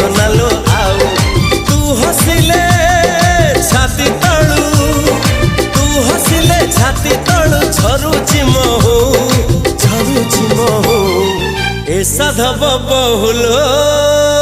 सोनालो आउ तू हसिले छाती तळू तू हसिले छाती तळू झरुची महू ए साधव बहुलो।